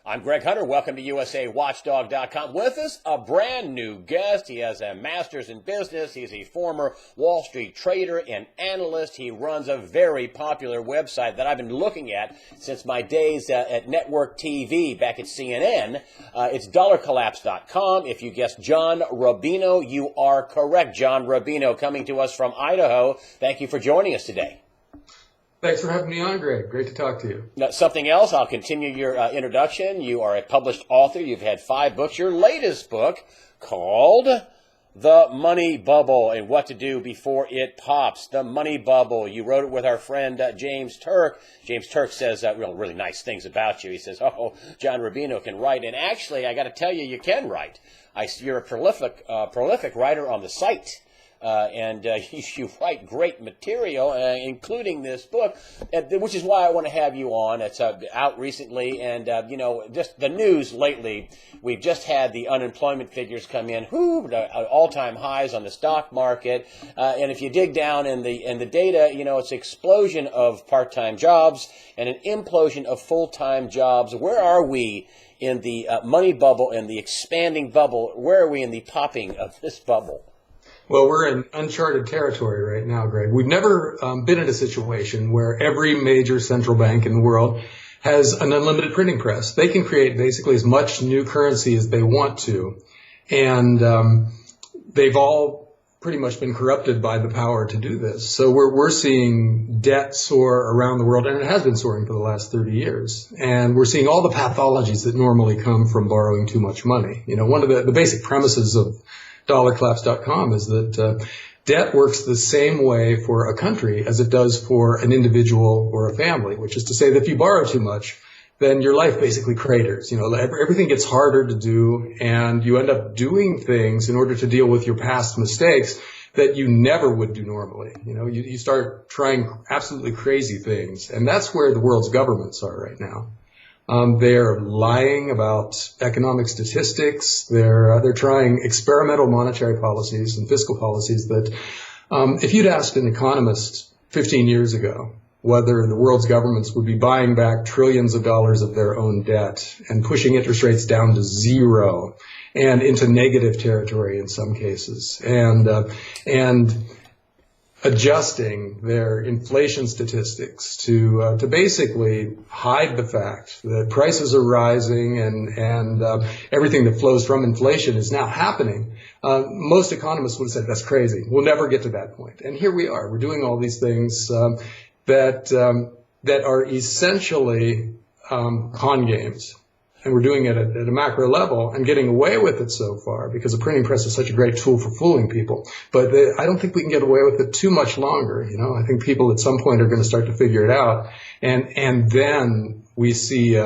I'm Greg Hunter. Welcome to USAWatchdog.com. With us, a brand new guest. He has a master's in business. He's a former Wall Street trader and analyst. He runs a very popular website that I've been looking at since my days at network TV back at CNN. It's dollarcollapse.com. If you guessed John Rubino, you are correct. John Rubino coming to us from Idaho. Thank you for joining us today. Thanks for having me on, Greg. Great to talk to you. Now, something else, I'll continue your introduction. You are a published author. You've had 5 books. Your latest book, called The Money Bubble and What to Do Before It Pops. The Money Bubble. You wrote it with our friend James Turk. James Turk says really nice things about you. He says, oh, John Rubino can write. And actually, I got to tell you, you can write. You're a prolific writer on the site. You write great material, including this book, which is why I want to have you on. It's out recently, and just the news lately. We've just had the unemployment figures come in, all-time highs on the stock market. And if you dig down in the data, it's an explosion of part-time jobs and an implosion of full-time jobs. Where are we in the money bubble and the expanding bubble? Where are we in the popping of this bubble? Well, we're in uncharted territory right now, Greg. We've never been in a situation where every major central bank in the world has an unlimited printing press. They can create basically as much new currency as they want to. And they've all pretty much been corrupted by the power to do this. So we're seeing debt soar around the world, and it has been soaring for the last 30 years. And we're seeing all the pathologies that normally come from borrowing too much money. One of the basic premises of dollarcollapse.com is that debt works the same way for a country as it does for an individual or a family, which is to say that if you borrow too much, then your life basically craters. Everything gets harder to do, and you end up doing things in order to deal with your past mistakes that you never would do normally. You start trying absolutely crazy things, and that's where the world's governments are right now. They're lying about economic statistics. They're trying experimental monetary policies and fiscal policies that, if you'd asked an economist 15 years ago whether the world's governments would be buying back trillions of dollars of their own debt and pushing interest rates down to zero and into negative territory in some cases, and adjusting their inflation statistics to basically hide the fact that prices are rising and everything that flows from inflation is now happening. Most economists would have said that's crazy. We'll never get to that point. And here we are. We're doing all these things that are essentially con games. And we're doing it at a macro level and getting away with it so far because the printing press is such a great tool for fooling people. But I don't think we can get away with it too much longer. I think people at some point are going to start to figure it out. And then we see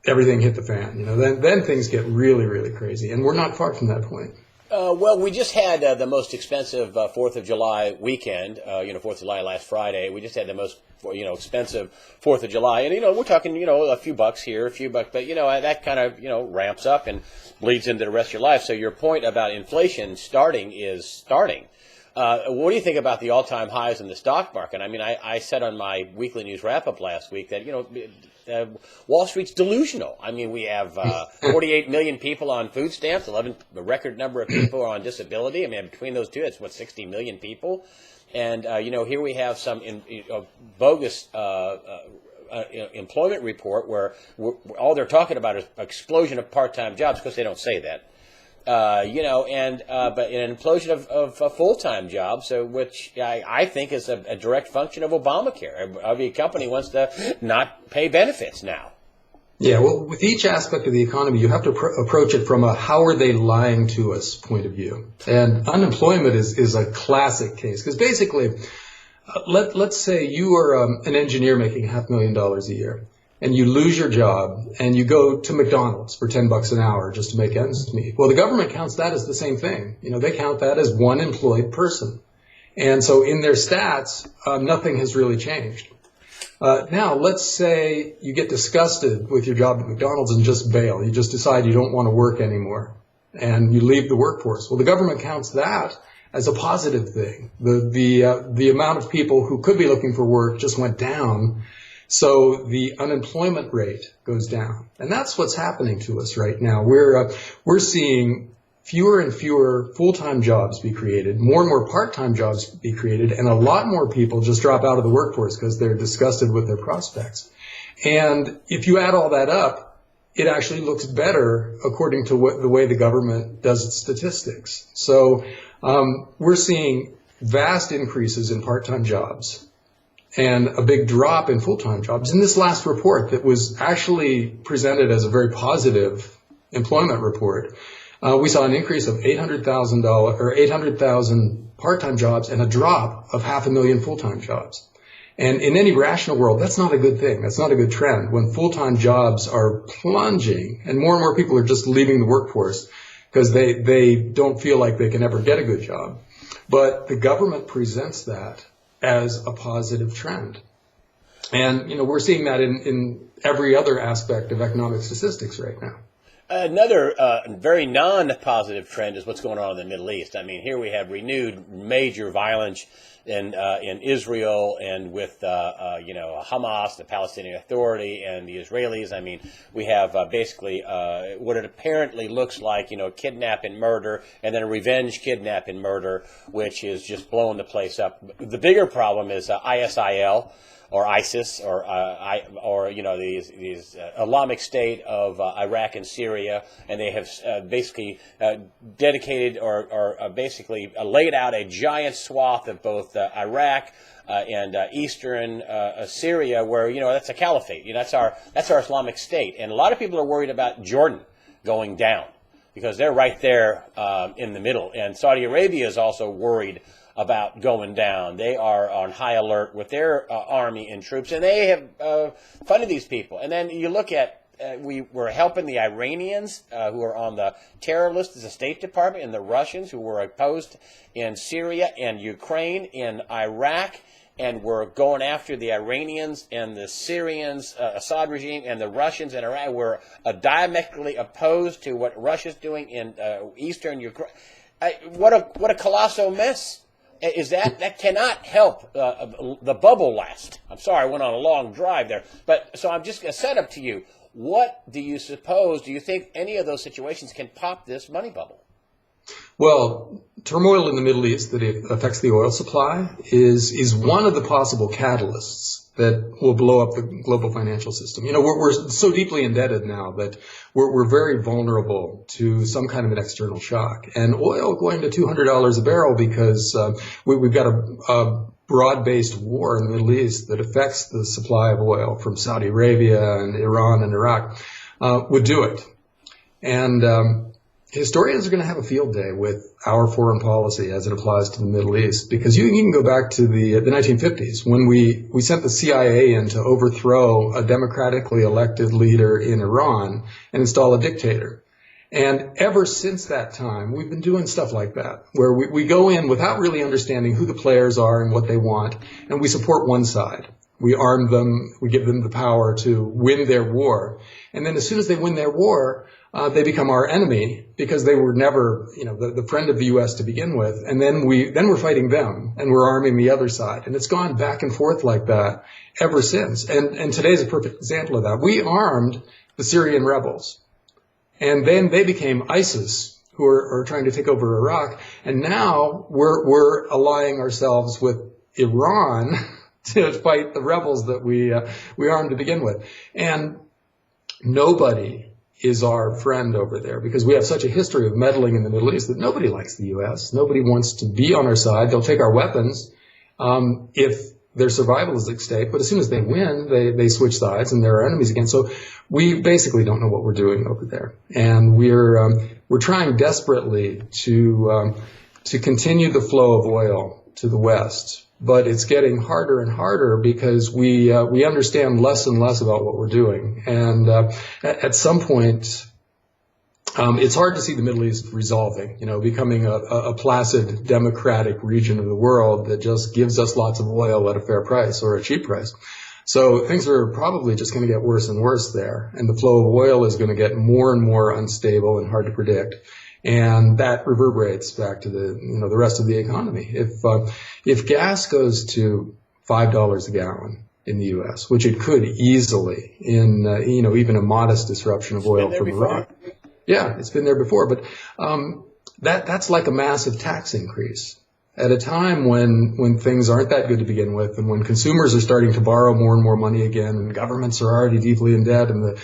everything hit the fan. Then things get really, really crazy. And we're not far from that point. Well, we just had the most expensive 4th of July weekend, 4th of July last Friday. We just had the most, expensive 4th of July. And, we're talking, a few bucks here, a few bucks, but, that kind of, ramps up and bleeds into the rest of your life. So your point about inflation starting is starting. What do you think about the all-time highs in the stock market? I mean, I said on my weekly news wrap-up last week that, Wall Street's delusional. I mean, we have 48 million people on food stamps, a record number of people are on disability. I mean, between those two, it's 60 million people. And, here we have some bogus employment report where all they're talking about is explosion of part-time jobs, because they don't say that. But an implosion of full-time jobs, which I think is a direct function of Obamacare. Every company wants to not pay benefits now. Yeah, well, with each aspect of the economy, you have to approach it from a how are they lying to us point of view. And unemployment is a classic case, because basically, let's say you are an engineer making $500,000 a year. And you lose your job and you go to McDonald's for $10 an hour just to make ends meet. Well, the government counts that as the same thing. They count that as one employed person. And so in their stats, nothing has really changed. Now, let's say you get disgusted with your job at McDonald's and just bail. You just decide you don't want to work anymore and you leave the workforce. Well, the government counts that as a positive thing. The amount of people who could be looking for work just went down. So the unemployment rate goes down. And that's what's happening to us right now. We're seeing fewer and fewer full-time jobs be created, more and more part-time jobs be created, and a lot more people just drop out of the workforce because they're disgusted with their prospects. And if you add all that up, it actually looks better according to the way the government does its statistics. So we're seeing vast increases in part-time jobs and a big drop in full-time jobs. In this last report that was actually presented as a very positive employment report, we saw an increase of $800,000 part-time jobs and a drop of 500,000 full-time jobs. And in any rational world, that's not a good thing. That's not a good trend. When full-time jobs are plunging and more people are just leaving the workforce because they don't feel like they can ever get a good job. But the government presents that as a positive trend. And, we're seeing that in every other aspect of economic statistics right now. Another very non-positive trend is what's going on in the Middle East. I mean, here we have renewed major violence in Israel and with Hamas, the Palestinian Authority, and the Israelis. I mean, we have basically what it apparently looks like, kidnap and murder, and then a revenge kidnap and murder, which is just blowing the place up. The bigger problem is ISIL. Or ISIS, or these Islamic State of Iraq and Syria, and they have basically dedicated or basically laid out a giant swath of both Iraq and eastern Syria, where that's a caliphate. That's our Islamic State, and a lot of people are worried about Jordan going down because they're right there in the middle, and Saudi Arabia is also worried about going down. They are on high alert with their army and troops, and they have funded these people. And then you look at, we're helping the Iranians who are on the terror list as the State Department, and the Russians who were opposed in Syria and Ukraine, in Iraq, and we're going after the Iranians and the Syrians, Assad regime, and the Russians in Iraq. We're diametrically opposed to what Russia's doing in eastern Ukraine. What a colossal mess. Is that cannot help the bubble last. I'm sorry, I went on a long drive there. But so I'm just going to set up to you. What do you think any of those situations can pop this money bubble? Well, turmoil in the Middle East that affects the oil supply is one of the possible catalysts that will blow up the global financial system. We're so deeply indebted now that we're very vulnerable to some kind of an external shock. And oil going to $200 a barrel because we've got a broad-based war in the Middle East that affects the supply of oil from Saudi Arabia and Iran and Iraq would do it. And historians are going to have a field day with our foreign policy as it applies to the Middle East, because you can go back to the 1950s when we sent the CIA in to overthrow a democratically elected leader in Iran and install a dictator. And ever since that time, we've been doing stuff like that, where we go in without really understanding who the players are and what they want, and we support one side. We arm them, we give them the power to win their war. And then as soon as they win their war, they become our enemy because they were never, the friend of the U.S. to begin with. And then we're fighting them and we're arming the other side. And it's gone back and forth like that ever since. And today's a perfect example of that. We armed the Syrian rebels, and then they became ISIS, who are trying to take over Iraq. And now we're allying ourselves with Iran to fight the rebels that we armed to begin with. And nobody is our friend over there because we have such a history of meddling in the Middle East that nobody likes the U.S. Nobody wants to be on our side. They'll take our weapons if their survival is at stake. But as soon as they win, they switch sides and they're our enemies again. So we basically don't know what we're doing over there. And we're trying desperately to continue the flow of oil to the West. But it's getting harder and harder because we understand less and less about what we're doing. And at some point, it's hard to see the Middle East resolving, becoming a placid democratic region of the world that just gives us lots of oil at a fair price or a cheap price. So things are probably just going to get worse and worse there. And the flow of oil is going to get more and more unstable and hard to predict. And that reverberates back to the rest of the economy. If gas goes to $5 a gallon, in the U.S., which it could easily in, even a modest disruption of oil from Iran. Yeah, it's been there before, but that's like a massive tax increase at a time when things aren't that good to begin with, and when consumers are starting to borrow more and more money again, and governments are already deeply in debt, and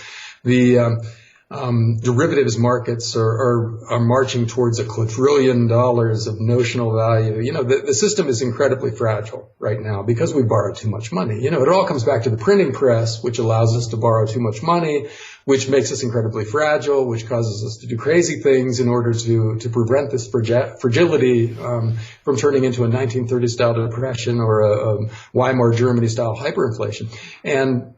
the derivatives markets are marching towards $1 quadrillion of notional value. The system is incredibly fragile right now because we borrow too much money. It all comes back to the printing press, which allows us to borrow too much money, which makes us incredibly fragile, which causes us to do crazy things in order to prevent this fragility from turning into a 1930s style depression or a Weimar Germany style hyperinflation. And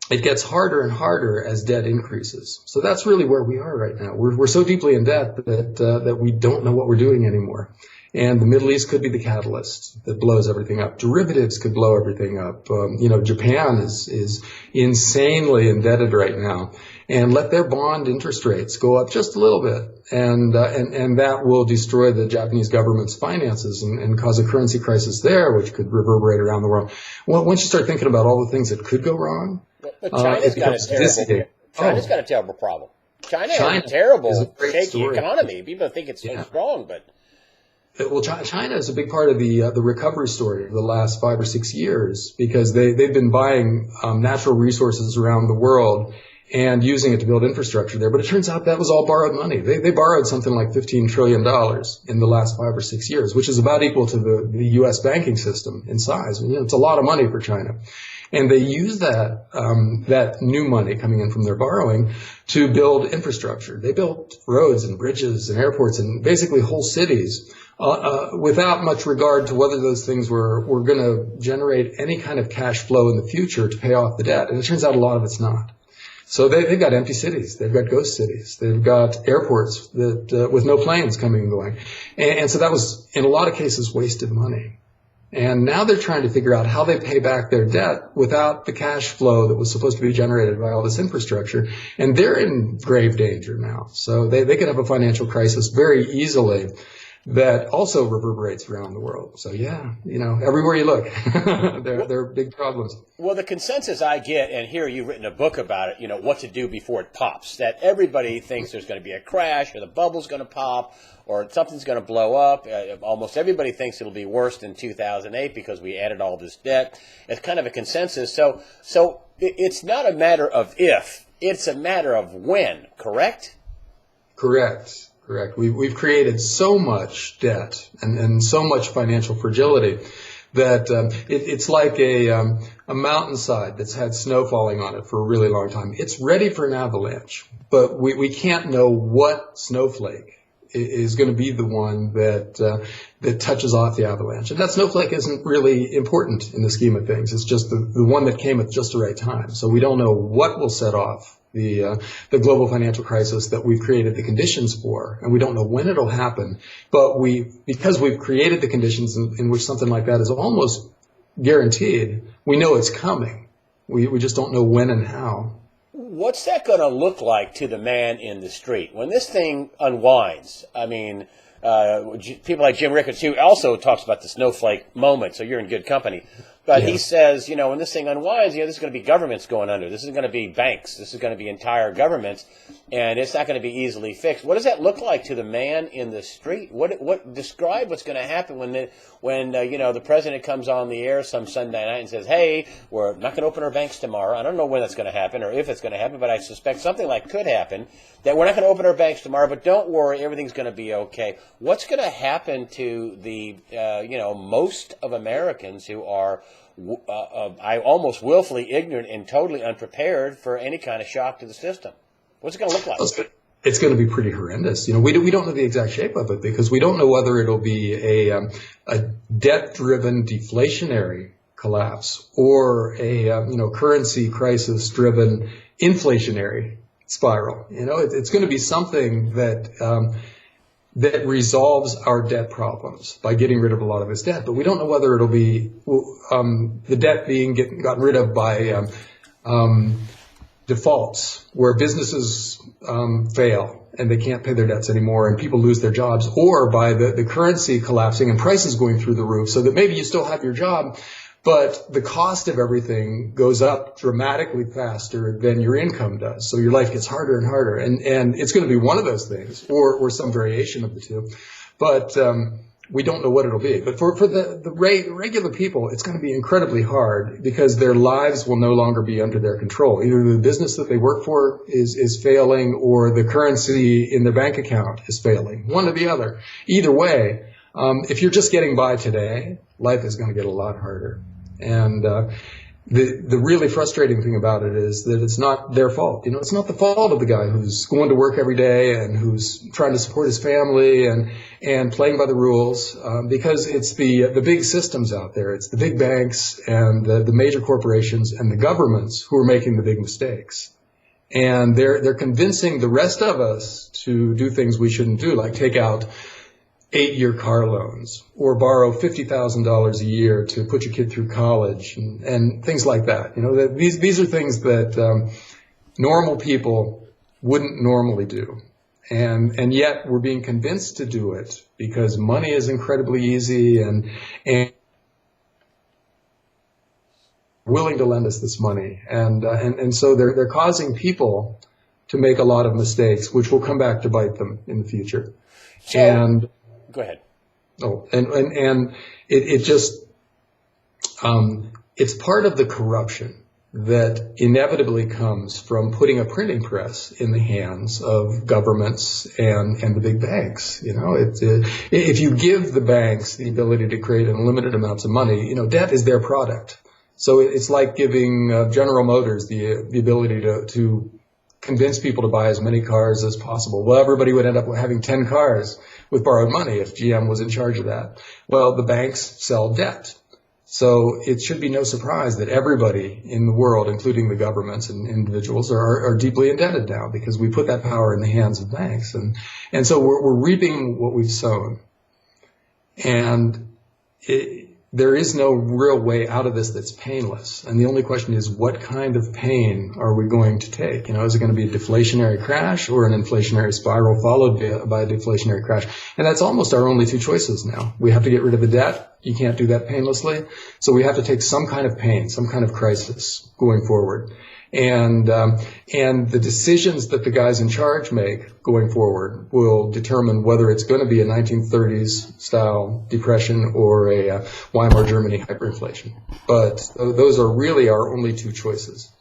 it gets harder and harder as debt increases. So that's really where we are right now. We're so deeply in debt that we don't know what we're doing anymore. And the Middle East could be the catalyst that blows everything up. Derivatives could blow everything up. Japan is insanely indebted right now, and let their bond interest rates go up just a little bit, and that will destroy the Japanese government's finances and cause a currency crisis there, which could reverberate around the world. Well, once you start thinking about all the things that could go wrong, but China's got a terrible problem. China has a terrible, shaky economy. People think it's so strong, but well, China is a big part of the recovery story of the last 5 or 6 years, because they've been buying natural resources around the world and using it to build infrastructure there. But it turns out that was all borrowed money. They borrowed something like $15 trillion in the last 5 or 6 years, which is about equal to the U.S. banking system in size. It's a lot of money for China. And they use that new money coming in from their borrowing to build infrastructure. They built roads and bridges and airports and basically whole cities without much regard to whether those things were going to generate any kind of cash flow in the future to pay off the debt. And it turns out a lot of it's not. So they've got empty cities. They've got ghost cities. They've got airports that with no planes coming and going. And so that was, in a lot of cases, wasted money. And now they're trying to figure out how they pay back their debt without the cash flow that was supposed to be generated by all this infrastructure. And they're in grave danger now. So they could have a financial crisis very easily that also reverberates around the world. So everywhere you look, there are big problems. Well, the consensus I get, and here you've written a book about it, what to do before it pops, that everybody thinks there's going to be a crash, or the bubble's going to pop, or something's going to blow up. Almost everybody thinks it'll be worse than 2008 because we added all this debt. It's kind of a consensus. So it's not a matter of if, it's a matter of when, correct? Correct. We've created so much debt and so much financial fragility that it's like a mountainside that's had snow falling on it for a really long time. It's ready for an avalanche, but we can't know what snowflake is going to be the one that touches off the avalanche. And that snowflake isn't really important in the scheme of things. It's just the one that came at just the right time. So we don't know what will set off the global financial crisis that we've created the conditions for, and we don't know when it'll happen. But because we've created the conditions in which something like that is almost guaranteed, we know it's coming. We just don't know when and how. What's that going to look like to the man in the street when this thing unwinds? I mean, people like Jim Rickards, who also talks about the snowflake moment, so you're in good company. But he says, when this thing unwinds, this is going to be governments going under. This is going to be banks. This is going to be entire governments, and it's not going to be easily fixed. What does that look like to the man in the street? Describe what's going to happen when the president comes on the air some Sunday night and says, "Hey, we're not going to open our banks tomorrow." I don't know when that's going to happen or if it's going to happen, but I suspect something like could happen, that we're not going to open our banks tomorrow, but don't worry, everything's going to be okay. What's going to happen to the most of Americans who are almost willfully ignorant and totally unprepared for any kind of shock to the system? What's it going to look like? It's going to be pretty horrendous. We don't know the exact shape of it because we don't know whether it'll be a debt-driven deflationary collapse or a currency crisis-driven inflationary spiral. It's going to be something that resolves our debt problems by getting rid of a lot of this debt. But we don't know whether it'll be the debt being gotten rid of by defaults, where businesses fail and they can't pay their debts anymore and people lose their jobs, or by the currency collapsing and prices going through the roof so that maybe you still have your job, But the cost of everything goes up dramatically faster than your income does. So your life gets harder and harder. And it's going to be one of those things, or some variation of the two. But we don't know what it'll be. But for the regular people, it's going to be incredibly hard because their lives will no longer be under their control. Either the business that they work for is failing, or the currency in their bank account is failing. One or the other. Either way, if you're just getting by today, life is going to get a lot harder. And the really frustrating thing about it is that it's not their fault. You know, it's not the fault of the guy who's going to work every day and who's trying to support his family and playing by the rules, because it's the big systems out there. It's the big banks and the major corporations and the governments who are making the big mistakes. And they're convincing the rest of us to do things we shouldn't do, like take out 8-year car loans or borrow $50,000 a year to put your kid through college and things like that. You know, these are things that normal people wouldn't normally do. And yet we're being convinced to do it because money is incredibly easy and willing to lend us this money. And so they're causing people to make a lot of mistakes, which will come back to bite them in the future. And go ahead. Oh, and it just, it's part of the corruption that inevitably comes from putting a printing press in the hands of governments and the big banks. You know, if you give the banks the ability to create unlimited amounts of money, you know, debt is their product. So it's like giving General Motors the ability to convince people to buy as many cars as possible. Well, everybody would end up having 10 cars with borrowed money if GM was in charge of that. Well, the banks sell debt. So it should be no surprise that everybody in the world, including the governments and individuals, are deeply indebted now because we put that power in the hands of banks. And so we're reaping what we've sown. And there is no real way out of this that's painless. And the only question is, what kind of pain are we going to take? You know, is it going to be a deflationary crash or an inflationary spiral followed by a deflationary crash? And that's almost our only two choices now. We have to get rid of the debt. You can't do that painlessly. So we have to take some kind of pain, some kind of crisis going forward. And the decisions that the guys in charge make going forward will determine whether it's going to be a 1930s style depression or a Weimar Germany hyperinflation. But those are really our only two choices.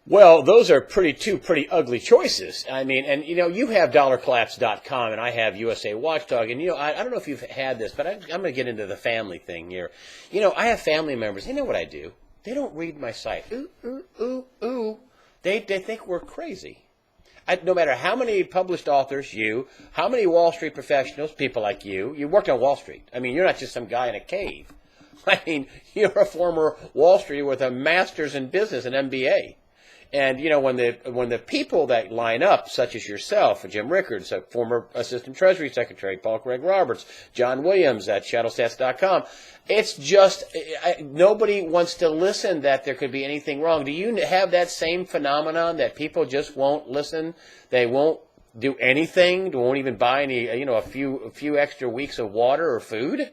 Well, those are two pretty ugly choices. I mean, and you know, you have dollarcollapse.com and I have USA Watchdog, and you know, I don't know if you've had this, but I'm going to get into the family thing here. You know, I have family members. They know what I do. They don't read my site. They think we're crazy. No matter how many published authors, how many Wall Street professionals, people like you worked on Wall Street. I mean, you're not just some guy in a cave. I mean, you're a former Wall Street with a master's in business, an MBA. And, you know, when the people that line up, such as yourself, Jim Rickards, a former Assistant Treasury Secretary, Paul Craig Roberts, John Williams at ShadowStats.com, it's just, nobody wants to listen that there could be anything wrong. Do you have that same phenomenon that people just won't listen? They won't do anything? They won't even buy any, you know, a few extra weeks of water or food?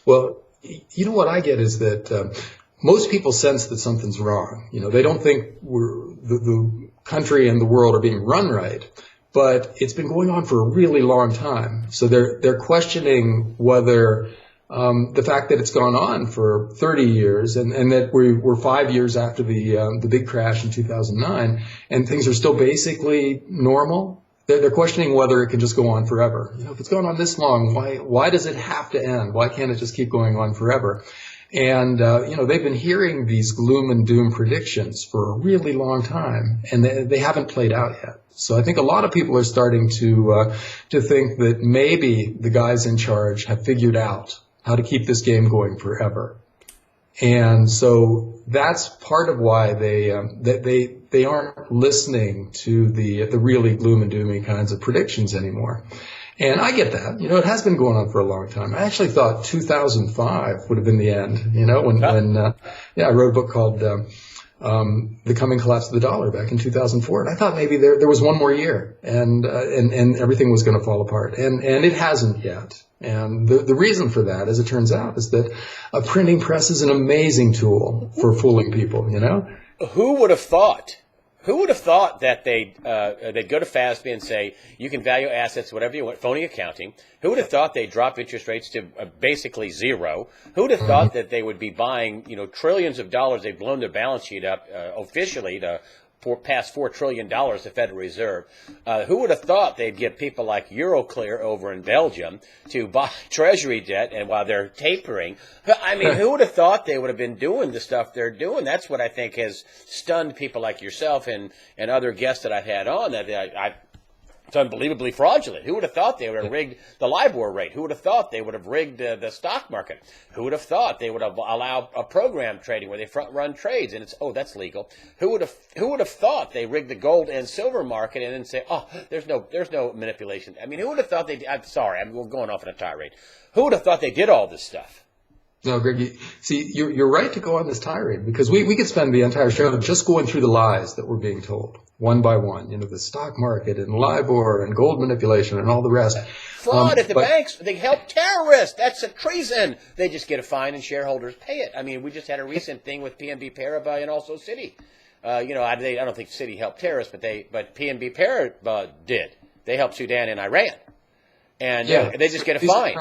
Well, you know what I get is that most people sense that something's wrong. You know, they don't think the country and the world are being run right, but it's been going on for a really long time. So they're questioning whether the fact that it's gone on for 30 years and that we're 5 years after the big crash in 2009 and things are still basically normal. They're questioning whether it can just go on forever. You know, if it's gone on this long, why does it have to end? Why can't it just keep going on forever? And, you know, they've been hearing these gloom and doom predictions for a really long time, and they haven't played out yet. So I think a lot of people are starting to think that maybe the guys in charge have figured out how to keep this game going forever. And so that's part of why they aren't listening to the really gloom and doomy kinds of predictions anymore. And I get that. You know, it has been going on for a long time. I actually thought 2005 would have been the end, you know, when I wrote a book called The Coming Collapse of the Dollar back in 2004. And I thought maybe there was one more year and everything was going to fall apart. And it hasn't yet. And the reason for that, as it turns out, is that a printing press is an amazing tool for fooling people, you know? Who would have thought? Who would have thought that they'd go to FASB and say, you can value assets whatever you want, phony accounting? Who would have thought they'd drop interest rates to basically zero? Who would have thought that they would be buying, trillions of dollars? They've blown their balance sheet up officially to past $4 trillion, the Federal Reserve. Who would have thought they'd get people like Euroclear over in Belgium to buy Treasury debt, and while they're tapering? I mean, who would have thought they would have been doing the stuff they're doing? That's what I think has stunned people like yourself and other guests that I've had on, that it's unbelievably fraudulent. Who would have thought they would have rigged the LIBOR rate? Who would have thought they would have rigged the stock market? Who would have thought they would have allowed a program trading where they front run trades and that's legal? Who would have thought they rigged the gold and silver market and then say, there's no manipulation? I mean, who would have thought I'm sorry, I'm going off on a tirade. Who would have thought they did all this stuff? No, Greg, you're right to go on this tirade, because we could spend the entire show just going through the lies that we're being told, one by one, the stock market and LIBOR and gold manipulation and all the rest. Fraud at the banks. They help terrorists. That's a treason. They just get a fine and shareholders pay it. I mean, we just had a recent thing with PNB Paribas and also Citi. I don't think Citi helped terrorists, but PNB Paribas did. They helped Sudan and Iran. And they just get a fine.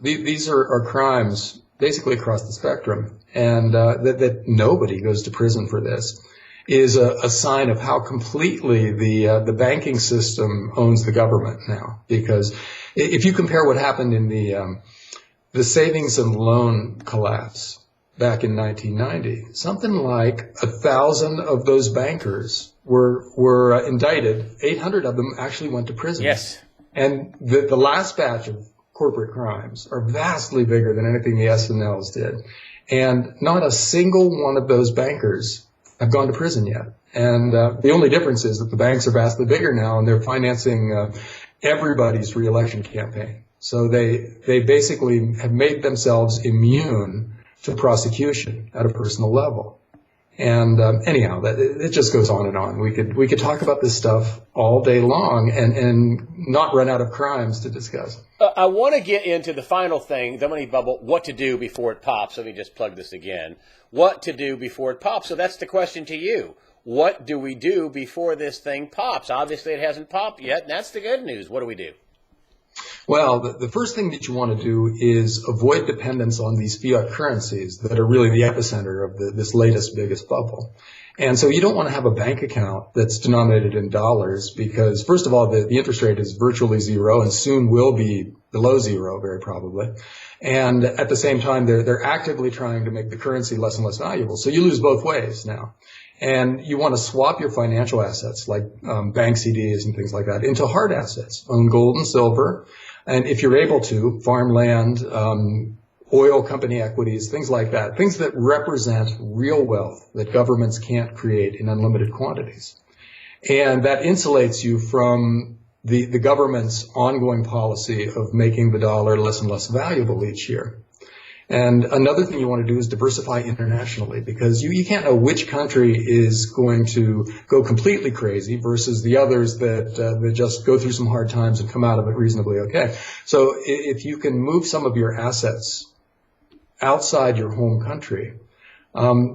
These are crimes basically across the spectrum, and that nobody goes to prison for this is a sign of how completely the banking system owns the government now. Because if you compare what happened in the savings and loan collapse back in 1990, something like 1,000 of those bankers were indicted. 800 of them actually went to prison. Yes. And the last batch of corporate crimes are vastly bigger than anything the S&Ls did. And not a single one of those bankers have gone to prison yet. And the only difference is that the banks are vastly bigger now, and they're financing everybody's reelection campaign. So they basically have made themselves immune to prosecution at a personal level. And anyhow, it just goes on and on. We could talk about this stuff all day long and not run out of crimes to discuss. I want to get into the final thing, the money bubble, what to do before it pops. Let me just plug this again. What to do before it pops. So that's the question to you. What do we do before this thing pops? Obviously, it hasn't popped yet, and that's the good news. What do we do? Well, the first thing that you want to do is avoid dependence on these fiat currencies that are really the epicenter of this latest, biggest bubble. And so you don't want to have a bank account that's denominated in dollars because, first of all, the interest rate is virtually zero and soon will be below zero, very probably. And at the same time, they're actively trying to make the currency less and less valuable. So you lose both ways now. And you want to swap your financial assets like bank CDs and things like that into hard assets, own gold and silver. And if you're able to, farmland, oil company equities, things like that, things that represent real wealth that governments can't create in unlimited quantities. And that insulates you from the government's ongoing policy of making the dollar less and less valuable each year. And another thing you want to do is diversify internationally, because you can't know which country is going to go completely crazy versus the others that just go through some hard times and come out of it reasonably okay. So if you can move some of your assets outside your home country,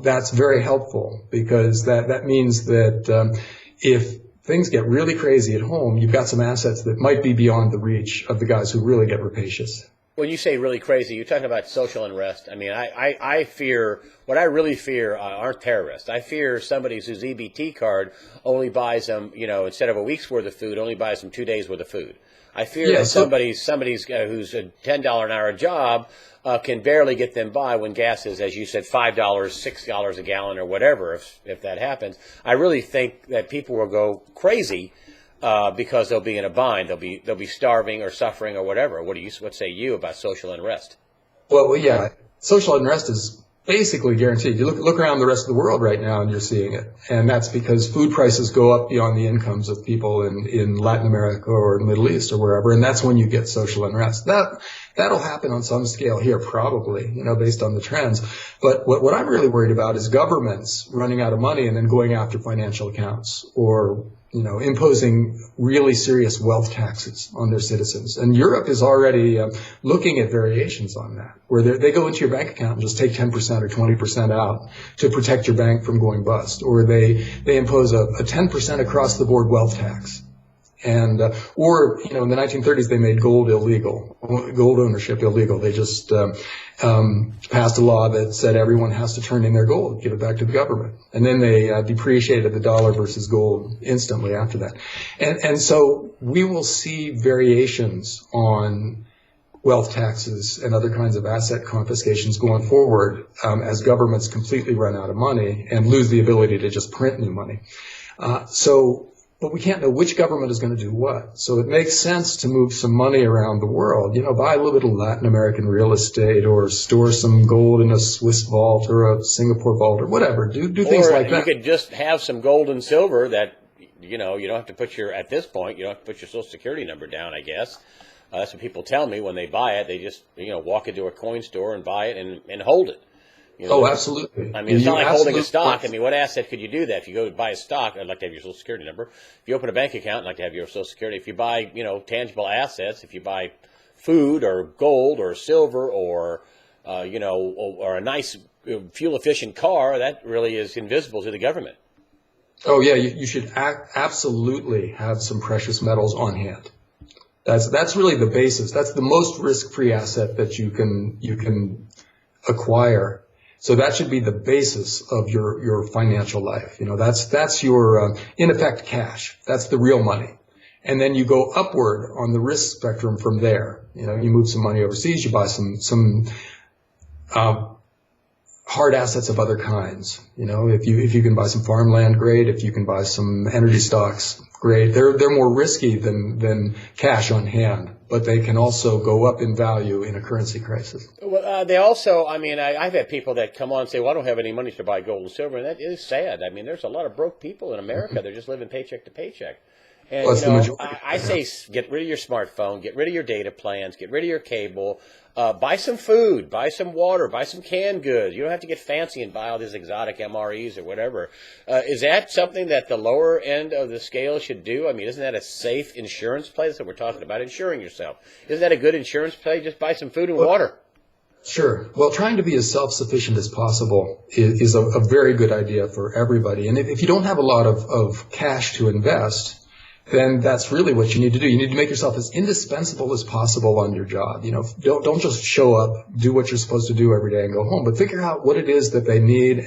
that's very helpful, because that means that if things get really crazy at home, you've got some assets that might be beyond the reach of the guys who really get rapacious. When you say really crazy, you're talking about social unrest. I mean, I fear, what I really fear aren't terrorists. I fear somebody whose EBT card only buys them, instead of a week's worth of food, only buys them 2 days worth of food. I fear that somebody's who's a $10 an hour job can barely get them by when gas is, as you said, $5, $6 a gallon or whatever, if that happens. I really think that people will go crazy because they'll be in a bind. They'll be starving or suffering or whatever. What say you about social unrest? Well, yeah, social unrest is basically guaranteed. You look around the rest of the world right now and you're seeing it. And that's because food prices go up beyond the incomes of people in Latin America or the Middle East or wherever. And that's when you get social unrest. That'll happen on some scale here, probably, based on the trends. But what I'm really worried about is governments running out of money and then going after financial accounts or imposing really serious wealth taxes on their citizens. And Europe is already looking at variations on that, where they go into your bank account and just take 10% or 20% out to protect your bank from going bust, or they impose a 10% across the board wealth tax. And, or, in the 1930s, they made gold illegal, gold ownership illegal. They just, passed a law that said everyone has to turn in their gold, give it back to the government. And then they, depreciated the dollar versus gold instantly after that. And so we will see variations on wealth taxes and other kinds of asset confiscations going forward, as governments completely run out of money and lose the ability to just print new money. But we can't know which government is going to do what. So it makes sense to move some money around the world, buy a little bit of Latin American real estate or store some gold in a Swiss vault or a Singapore vault or whatever. Do things like that. You could just have some gold and silver that, you don't have to put at this point, you don't have to put your Social Security number down, I guess. That's what people tell me when they buy it. They just, walk into a coin store and buy it and hold it. Oh, absolutely. I mean, it's not like holding a stock. I mean, what asset could you do that? If you go to buy a stock, I'd like to have your Social Security number. If you open a bank account, I'd like to have your Social Security. If you buy, tangible assets, if you buy food or gold or silver or, or a nice fuel-efficient car, that really is invisible to the government. Oh, yeah. You should absolutely have some precious metals on hand. That's really the basis. That's the most risk-free asset that you can acquire. So that should be the basis of your financial life. That's your, in effect, cash. That's the real money. And then you go upward on the risk spectrum from there. You move some money overseas, you buy some hard assets of other kinds. If you can buy some farmland, great. If you can buy some energy stocks, great. They're more risky than cash on hand, but they can also go up in value in a currency crisis. Well, they also, I've had people that come on and say, well, I don't have any money to buy gold and silver, and that is sad. There's a lot of broke people in America. They're just living paycheck to paycheck. And, I say get rid of your smartphone, get rid of your data plans, get rid of your cable, buy some food, buy some water, buy some canned goods. You don't have to get fancy and buy all these exotic MREs or whatever. Is that something that the lower end of the scale should do? Isn't that a safe insurance play? That's what we're talking about, insuring yourself. Isn't that a good insurance play? Just buy some food and water. Sure. Well, trying to be as self-sufficient as possible is a very good idea for everybody. And if you don't have a lot of cash to invest, then that's really what you need to do. You need to make yourself as indispensable as possible on your job. Don't just show up, do what you're supposed to do every day and go home, but figure out what it is that they need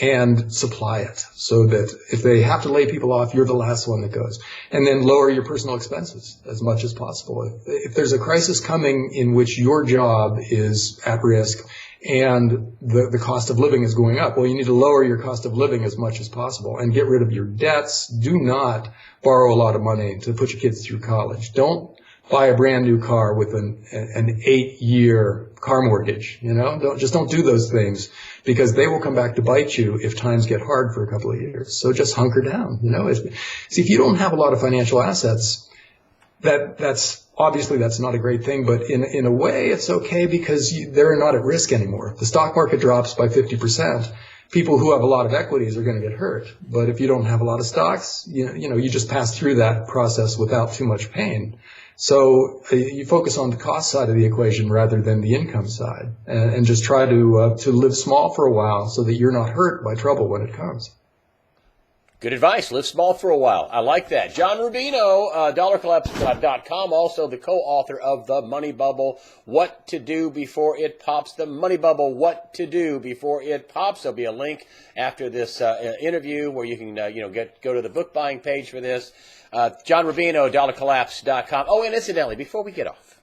and supply it so that if they have to lay people off, you're the last one that goes. And then lower your personal expenses as much as possible. If there's a crisis coming in which your job is at risk and the cost of living is going up, well, you need to lower your cost of living as much as possible and get rid of your debts. Do not borrow a lot of money to put your kids through college. Don't buy a brand new car with an 8-year car mortgage. Don't do those things because they will come back to bite you if times get hard for a couple of years. So just hunker down. See, if you don't have a lot of financial assets, that's obviously that's not a great thing, but in a way it's okay because they're not at risk anymore. If the stock market drops by 50%. People who have a lot of equities are going to get hurt. But if you don't have a lot of stocks, you just pass through that process without too much pain. So you focus on the cost side of the equation rather than the income side, and just try to live small for a while so that you're not hurt by trouble when it comes. Good advice. Live small for a while. I like that. John Rubino, dollarcollapse.com, also the co-author of The Money Bubble, What to Do Before It Pops. The Money Bubble, What to Do Before It Pops. There'll be a link after this interview where you can go to the book buying page for this. John Rubino, dollarcollapse.com. Oh, and incidentally, before we get off,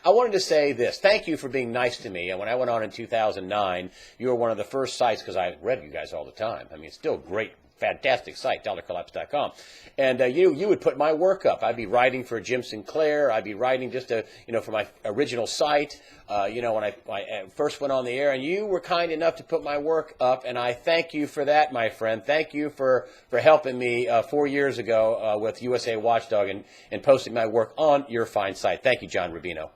I wanted to say this. Thank you for being nice to me. And when I went on in 2009, you were one of the first sites, because I read you guys all the time. It's still great. Fantastic site, dollarcollapse.com. And you would put my work up. I'd be writing for Jim Sinclair. I'd be writing just for my original site, when I first went on the air. And you were kind enough to put my work up, and I thank you for that, my friend. Thank you for helping me 4 years ago with USA Watchdog and posting my work on your fine site. Thank you, John Rubino.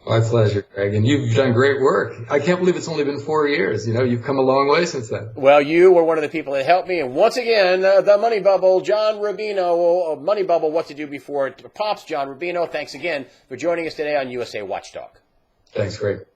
My pleasure, Greg. And you've done great work. I can't believe it's only been 4 years. You've come a long way since then. Well, you were one of the people that helped me. And once again, the Money Bubble, John Rubino, Money Bubble, what to do before it pops. John Rubino, thanks again for joining us today on USA Watchdog. Thanks, Greg.